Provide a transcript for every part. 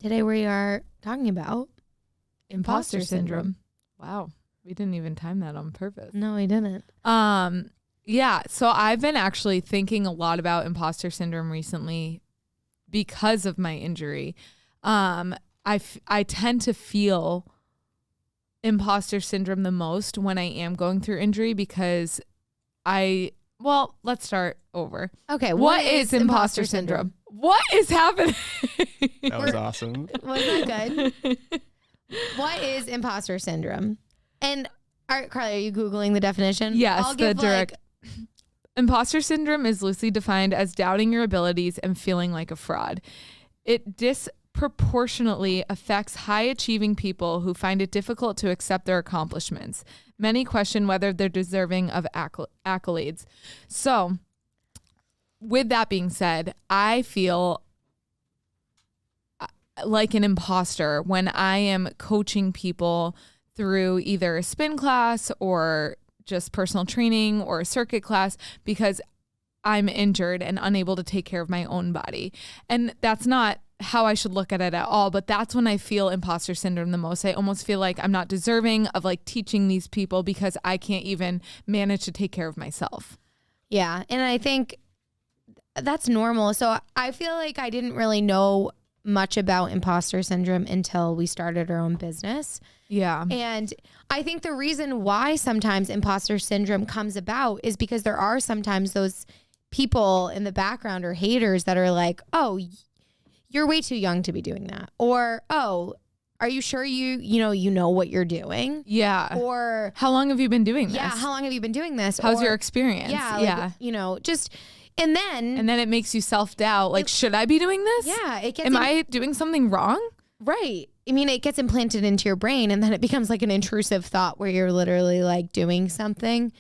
Today we are talking about Imposter syndrome. Wow. We didn't even time that on purpose. No, we didn't. Yeah. So I've been actually thinking a lot about imposter syndrome recently because of my injury. I tend to feel imposter syndrome the most when I am going through injury because let's start over. Okay. What is imposter syndrome? What is happening? That was awesome. Was that good? What is imposter syndrome? And Carly, are you Googling the definition? Yes, Imposter syndrome is loosely defined as doubting your abilities and feeling like a fraud. It disproportionately affects high-achieving people who find it difficult to accept their accomplishments. Many question whether they're deserving of accolades. So, with that being said, I feel like an imposter when I am coaching people through either a spin class or just personal training or a circuit class because I'm injured and unable to take care of my own body. And that's not how I should look at it at all, but that's when I feel imposter syndrome the most. I almost feel like I'm not deserving of like teaching these people because I can't even manage to take care of myself. Yeah. And I think that's normal. So I feel like I didn't really know much about imposter syndrome until we started our own business. Yeah. And I think the reason why sometimes imposter syndrome comes about is because there are sometimes those people in the background or haters that are like, oh, you're way too young to be doing that. Or, oh, are you sure you know what you're doing? Yeah. Or how long have you been doing this? Yeah. How long have you been doing this? How's your experience? Yeah. Just... And then it makes you self-doubt. Like, should I be doing this? Yeah. Am I doing something wrong? Right. I mean, it gets implanted into your brain and then it becomes like an intrusive thought where you're literally like doing something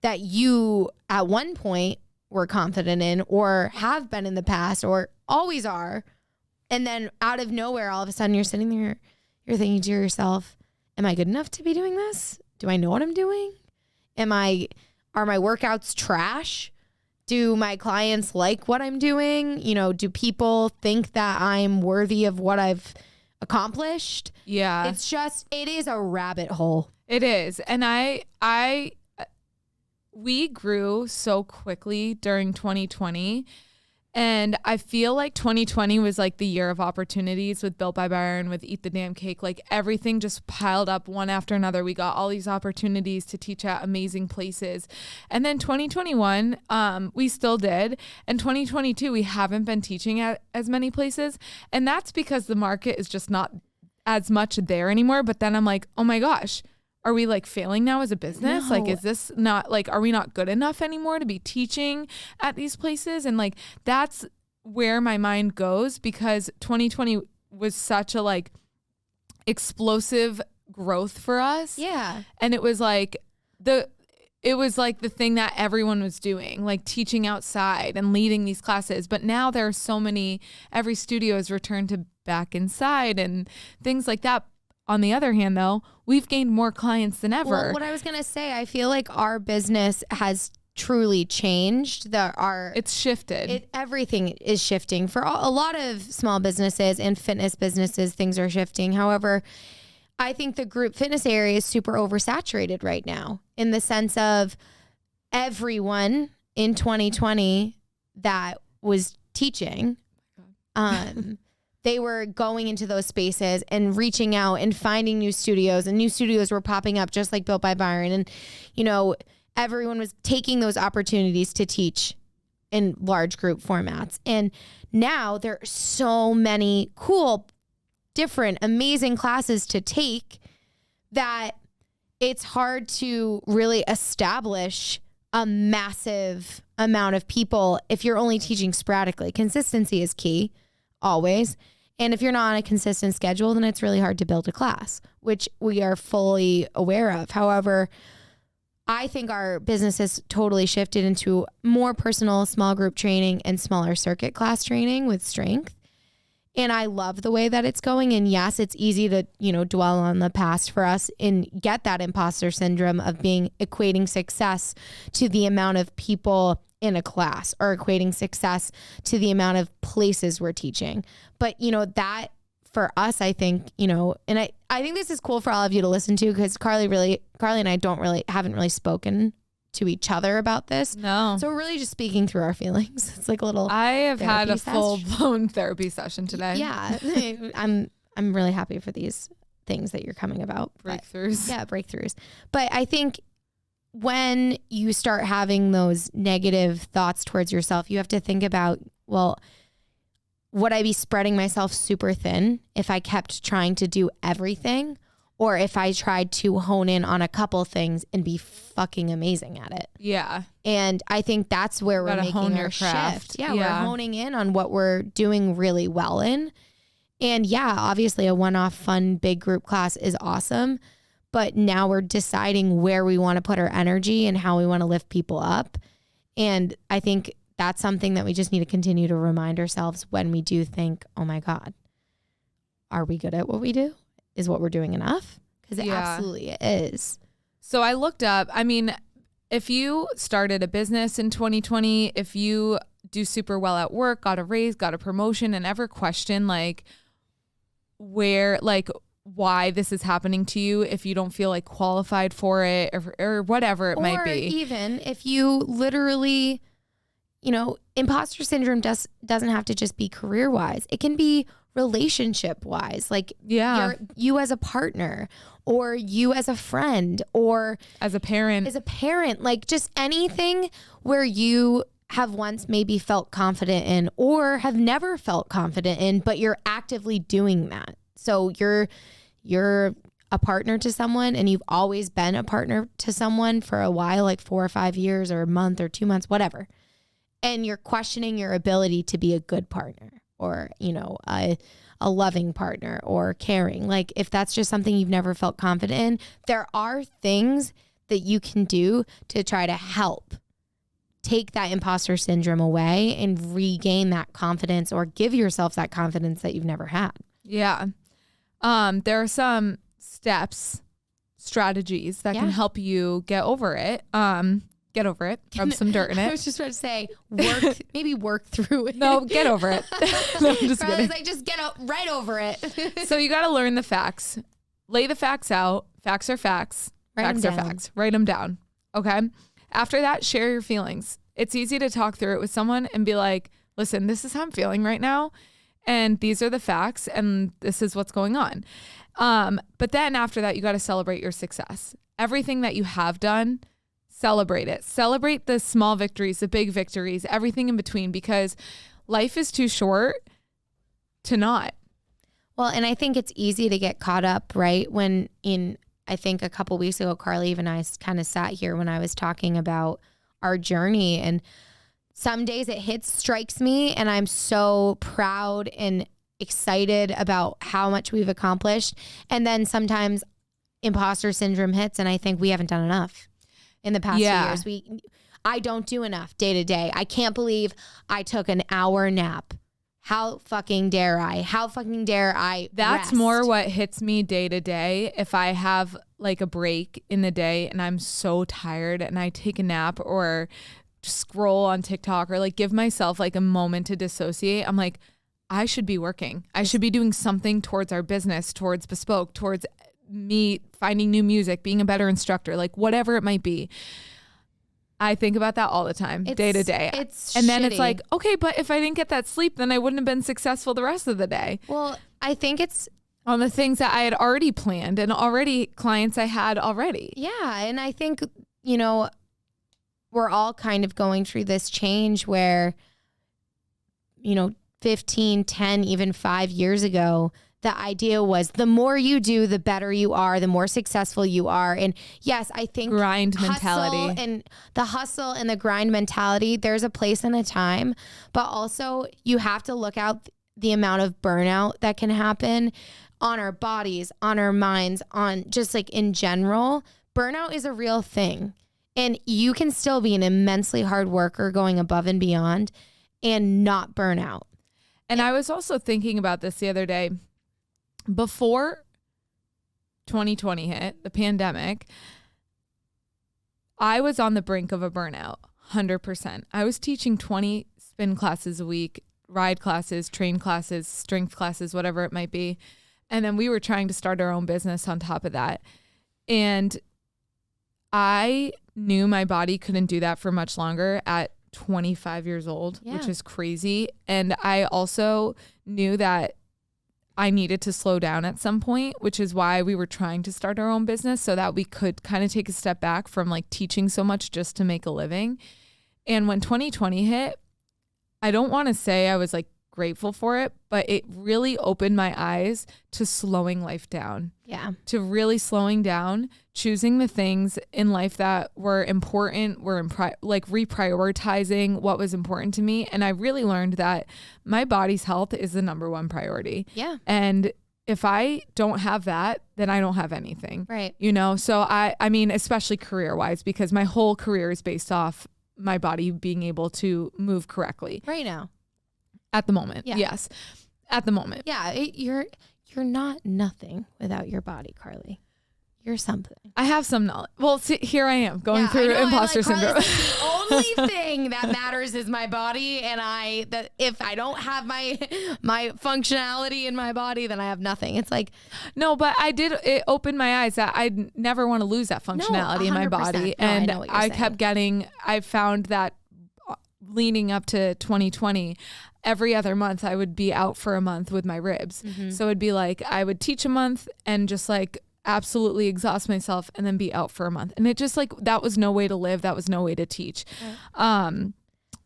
that you at one point were confident in or have been in the past or always are. And then out of nowhere, all of a sudden you're sitting there, you're thinking to yourself, am I good enough to be doing this? Do I know what I'm doing? Are my workouts trash? Do my clients like what I'm doing? Do people think that I'm worthy of what I've accomplished? Yeah. It is a rabbit hole. It is. And we grew so quickly during 2020. And I feel like 2020 was like the year of opportunities with Built by Byron, with Eat the Damn Cake. Like everything just piled up one after another. We got all these opportunities to teach at amazing places. And then 2021, we still did. And 2022, we haven't been teaching at as many places. And that's because the market is just not as much there anymore. But then I'm like, oh my gosh, are we like failing now as a business? No. Like, is this not like, are we not good enough anymore to be teaching at these places? And like, that's where my mind goes because 2020 was such a like explosive growth for us. Yeah. And it was like the thing that everyone was doing, like teaching outside and leading these classes. But now there are so many, every studio has returned to back inside and things like that. On the other hand, though, we've gained more clients than ever. Well, what I was going to say, I feel like our business has truly changed. It's shifted. Everything is shifting. For a lot of small businesses and fitness businesses, things are shifting. However, I think the group fitness area is super oversaturated right now in the sense of everyone in 2020 that was teaching, they were going into those spaces and reaching out and finding new studios, and new studios were popping up just like Built by Byron. And, everyone was taking those opportunities to teach in large group formats. And now there are so many cool, different, amazing classes to take that it's hard to really establish a massive amount of people if you're only teaching sporadically. Consistency is key, always. And if you're not on a consistent schedule, then it's really hard to build a class, which we are fully aware of. However, I think our business has totally shifted into more personal small group training and smaller circuit class training with strength. And I love the way that it's going. And yes, it's easy to, dwell on the past for us and get that imposter syndrome of equating success to the amount of people in a class or equating success to the amount of places we're teaching. But, that for us, I think, you know, and I think this is cool for all of you to listen to, because Carly and I haven't really spoken to each other about this. No. So we're really just speaking through our feelings. It's like a little I have had a therapy full-blown therapy session today. Yeah. I'm really happy for these things that you're coming about. Breakthroughs. Breakthroughs. But I think when you start having those negative thoughts towards yourself, you have to think about, well, would I be spreading myself super thin if I kept trying to do everything? Or if I tried to hone in on a couple things and be fucking amazing at it. Yeah. And I think that's where we're making our shift. Yeah, we're honing in on what we're doing really well in. And yeah, obviously a one-off fun big group class is awesome. But now we're deciding where we want to put our energy and how we want to lift people up. And I think that's something that we just need to continue to remind ourselves when we do think, oh my God, are we good at what we do? Is what we're doing enough? Because it absolutely is. So I looked up, I mean, if you started a business in 2020, if you do super well at work, got a raise, got a promotion, and ever question like why this is happening to you, if you don't feel like qualified for it or whatever it might be. Or even if you literally, you know, imposter syndrome doesn't have to just be career wise. It can be relationship wise, like you as a partner, or you as a friend, or as a parent, like just anything where you have once maybe felt confident in or have never felt confident in, but you're actively doing that. So you're a partner to someone and you've always been a partner to someone for a while, like 4 or 5 years or a month or 2 months, whatever. And you're questioning your ability to be a good partner, or, you know, a loving partner or caring. Like if that's just something you've never felt confident in, there are things that you can do to try to help take that imposter syndrome away and regain that confidence, or give yourself that confidence that you've never had. Yeah. There are some strategies that can help you get over it. Get over it. Rub some dirt in it. I was just about to say, maybe work through it. No, get over it. No, I'm just kidding. Like, just get right over it. So you got to learn the facts. Lay the facts out. Facts are facts. Facts are facts. Write them down. Okay. After that, share your feelings. It's easy to talk through it with someone and be like, listen, this is how I'm feeling right now. And these are the facts. And this is what's going on. But then after that, you got to celebrate your success. Everything that you have done, celebrate it. Celebrate the small victories, the big victories, everything in between, because life is too short to not. Well, and I think it's easy to get caught up, right? I think a couple weeks ago, Carly and I kind of sat here when I was talking about our journey, and some days it strikes me, and I'm so proud and excited about how much we've accomplished. And then sometimes imposter syndrome hits, and I think we haven't done enough. In the past few years, I don't do enough day to day. I can't believe I took an hour nap. How fucking dare I? How fucking dare I? That's rest? More what hits me day to day. If I have like a break in the day and I'm so tired and I take a nap or scroll on TikTok or like give myself like a moment to dissociate, I'm like, I should be working. I should be doing something towards our business, towards Bespoke, towards me finding new music, being a better instructor, like whatever it might be. I think about that all the time, day to day. Then it's like, okay, but if I didn't get that sleep, then I wouldn't have been successful the rest of the day. Well, I think it's on the things that I had already planned and already clients I had already. Yeah. And I think, you know, we're all kind of going through this change where, you know, 15, 10, even 5 years ago, the idea was the more you do, the better you are, the more successful you are. And yes, I think grind mentality and the hustle and the grind mentality, there's a place and a time, but also you have to look out the amount of burnout that can happen on our bodies, on our minds, on just like in general. Burnout is a real thing, and you can still be an immensely hard worker going above and beyond and not burn out. And I was also thinking about this the other day. Before 2020 hit, the pandemic, I was on the brink of a burnout, 100%. I was teaching 20 spin classes a week, ride classes, train classes, strength classes, whatever it might be. And then we were trying to start our own business on top of that. And I knew my body couldn't do that for much longer at 25 years old, which is crazy. And I also knew that I needed to slow down at some point, which is why we were trying to start our own business so that we could kind of take a step back from like teaching so much just to make a living. And when 2020 hit, I don't want to say I was like grateful for it, but it really opened my eyes to slowing life down. Yeah. To really slowing down, choosing the things in life that were important, like reprioritizing what was important to me. And I really learned that my body's health is the number one priority. Yeah. And if I don't have that, then I don't have anything. Right. You know, so I mean, especially career-wise, because my whole career is based off my body being able to move correctly. Right now. At the moment. Yeah. Yes. At the moment. Yeah. You're not nothing without your body, Carly. You're something. I have some knowledge. Well, see, here I am going through imposter syndrome. The only thing that matters is my body. And if I don't have my functionality in my body, then I have nothing. It's like, no, but it opened my eyes that I never want to lose that functionality in my body. No, and I know what you're saying. I found that leading up to 2020, every other month I would be out for a month with my ribs. Mm-hmm. So it'd be like, I would teach a month and just like absolutely exhaust myself and then be out for a month. And it just like, that was no way to live. That was no way to teach. Right.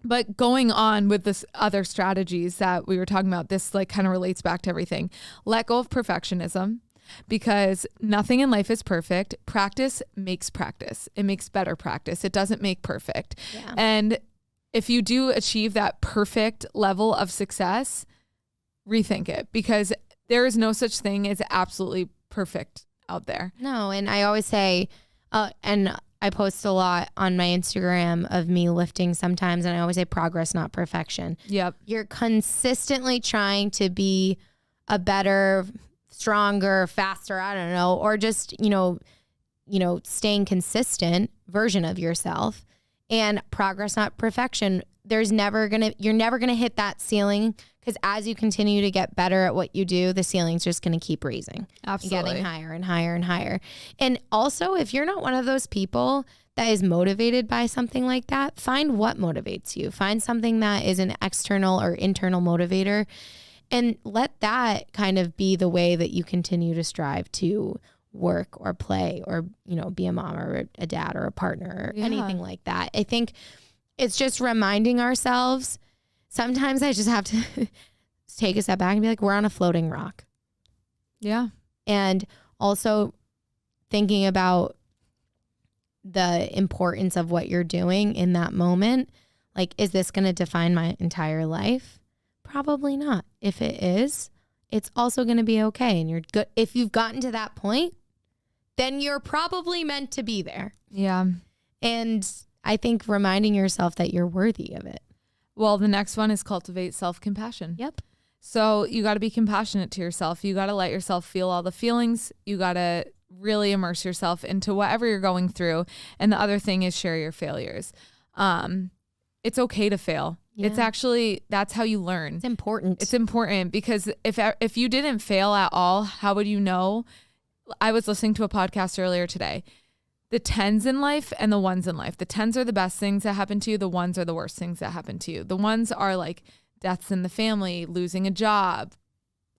But going on with this other strategies that we were talking about, this like kind of relates back to everything. Let go of perfectionism, because nothing in life is perfect. Practice makes practice. It makes better practice. It doesn't make perfect. Yeah. And if you do achieve that perfect level of success, rethink it, because there is no such thing as absolutely perfect out there. No. And I always say, and I post a lot on my Instagram of me lifting sometimes, and I always say progress, not perfection. Yep. You're consistently trying to be a better, stronger, faster, I don't know, or just, staying consistent version of yourself. And progress, not perfection. You're never going to hit that ceiling, because as you continue to get better at what you do, the ceiling's just going to keep raising. Absolutely. Getting higher and higher and higher. And also, if you're not one of those people that is motivated by something like that, find what motivates you. Find something that is an external or internal motivator, and let that kind of be the way that you continue to strive to work or play or, be a mom or a dad or a partner or anything like that. I think it's just reminding ourselves. Sometimes I just have to take a step back and be like, we're on a floating rock. Yeah. And also thinking about the importance of what you're doing in that moment. Like, is this going to define my entire life? Probably not. If it is, it's also going to be okay. And you're good. If you've gotten to that point, then you're probably meant to be there. Yeah. And I think reminding yourself that you're worthy of it. Well, the next one is cultivate self-compassion. Yep. So you got to be compassionate to yourself. You got to let yourself feel all the feelings. You got to really immerse yourself into whatever you're going through. And the other thing is share your failures. It's okay to fail. Yeah. It's actually, that's how you learn. It's important. It's important, because if you didn't fail at all, how would you know? I was listening to a podcast earlier today. The 10s in life and the 1s in life. The 10s are the best things that happen to you. The 1s are the worst things that happen to you. The 1s are like deaths in the family, losing a job,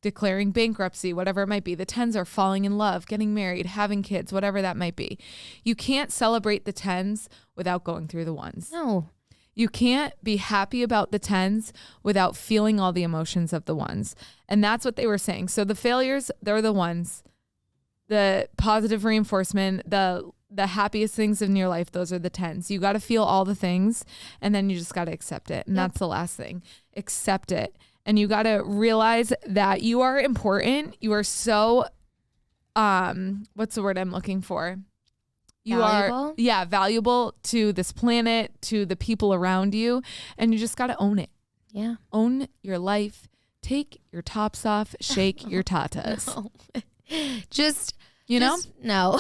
declaring bankruptcy, whatever it might be. The 10s are falling in love, getting married, having kids, whatever that might be. You can't celebrate the 10s without going through the 1s. No. You can't be happy about the 10s without feeling all the emotions of the 1s. And that's what they were saying. So the failures, they're the 1s. The positive reinforcement, the happiest things in your life, those are the 10s. You got to feel all the things, and then you just got to accept it. And that's the last thing. Accept it. And you got to realize that you are important. You are so, what's the word I'm looking for? You valuable? are, valuable to this planet, to the people around you. And you just got to own it. Yeah. Own your life. Take your tops off. Shake your tatas. No. No.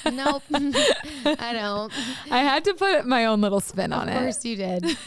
Nope. I don't. I had to put my own little spin on it. Of course you did.